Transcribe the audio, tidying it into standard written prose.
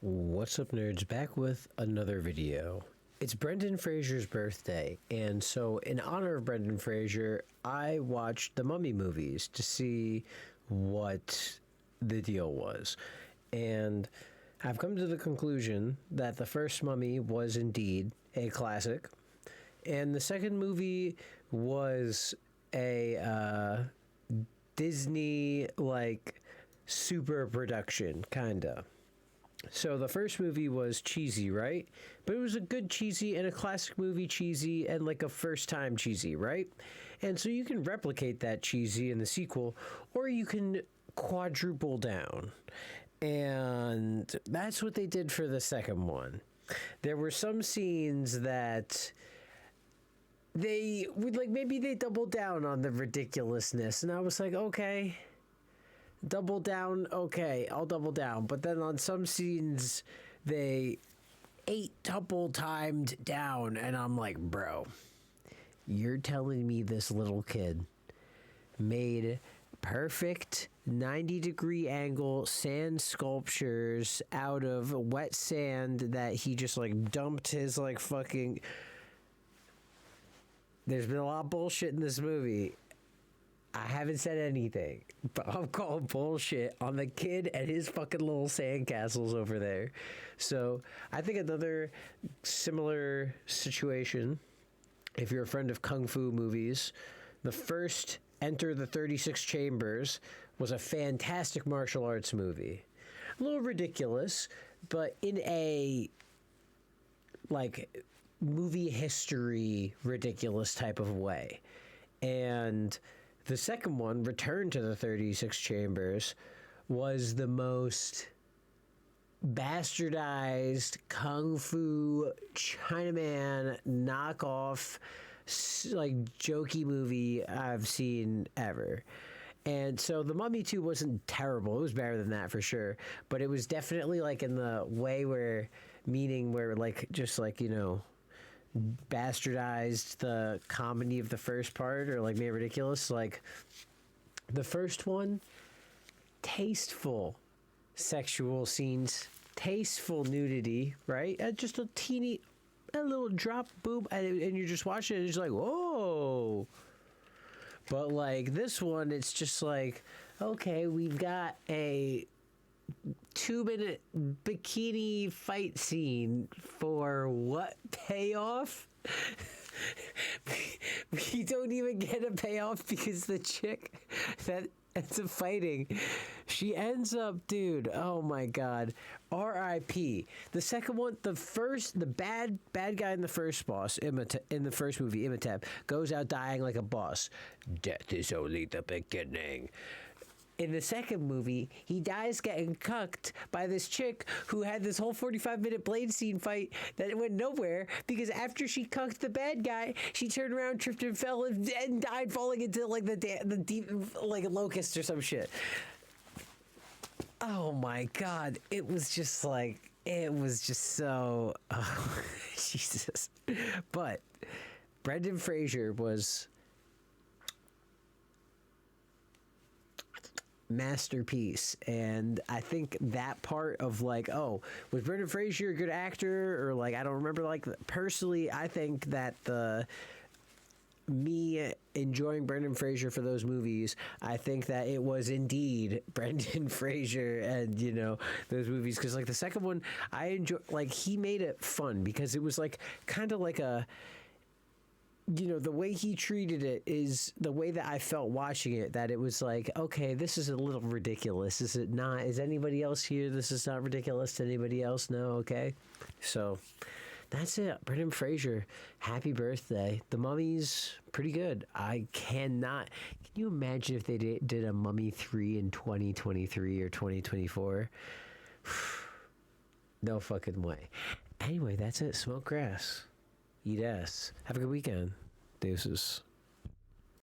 What's up, nerds? Back with another video. It's Brendan Fraser's birthday, and so in honor of Brendan Fraser, I watched the Mummy movies to see what the deal was. And I've come to the conclusion that the first Mummy was indeed a classic, and the second movie was a Disney, like, super production, kinda. So the first movie was cheesy, right? But it was a good cheesy and a classic movie cheesy and like a first time cheesy, right? And so you can replicate that cheesy in the sequel, or you can quadruple down. And that's what they did for the second one. There were some scenes that they would, like, maybe they doubled down on the ridiculousness, and I was like, okay, double down, okay, I'll double down. But then on some scenes, they double timed down, and I'm like, bro, you're telling me this little kid made perfect 90-degree angle sand sculptures out of wet sand that he just, like, dumped his, like, fucking... There's been a lot of bullshit in this movie. I haven't said anything, but I'm calling bullshit on the kid and his fucking little sandcastles over there. So I think another similar situation, if you're a friend of Kung Fu movies, the first Enter the 36 Chambers was a fantastic martial arts movie. A little ridiculous, but in a, like, movie history ridiculous type of way. And the second one, Return to the 36 Chambers, was the most bastardized Kung Fu Chinaman knockoff, like, jokey movie I've seen ever. And so The Mummy 2 wasn't terrible. It was better than that for sure. But it was definitely, like, in the way where, meaning where, like, just, like, you know, bastardized the comedy of the first part, or, like, made it ridiculous. Like, the first one, tasteful sexual scenes, tasteful nudity, right? Just a little drop, boom, and you're just watching it, and it's like, whoa. But, like, this one, it's just like, okay, we've got a 2-minute bikini fight scene for what payoff? We don't even get a payoff because the chick that ends up fighting, she ends up, dude, oh my god, R.I.P. The second one, the bad guy in the first boss, in the first movie, Imhotep, goes out dying like a boss. Death is only the beginning. In the second movie, he dies getting cucked by this chick who had this whole 45-minute blade scene fight that went nowhere because after she cucked the bad guy, she turned around, tripped and fell, and died falling into, like, the deep, like, a locust or some shit. Oh my god, it was just like, it was just so, oh, Jesus. But Brendan Fraser was masterpiece, and I think that part of, like, oh, was Brendan Fraser a good actor, or, like, I don't remember, like, personally, I think that me enjoying Brendan Fraser for those movies, I think that it was indeed Brendan Fraser and, you know, those movies, because, like, the second one, I enjoy, like, he made it fun because it was, like, kind of like a, you know, the way he treated it is the way that I felt watching it, that it was like, okay, this is a little ridiculous. Is it not? Is anybody else here? This is not ridiculous to anybody else? No? Okay. So that's it. Brendan Fraser, happy birthday. The Mummy's pretty good. Can you imagine if they did a Mummy 3 in 2023 or 2024? No fucking way. Anyway, that's it. Smoke grass. Eat ass. Have a good weekend. Deuces.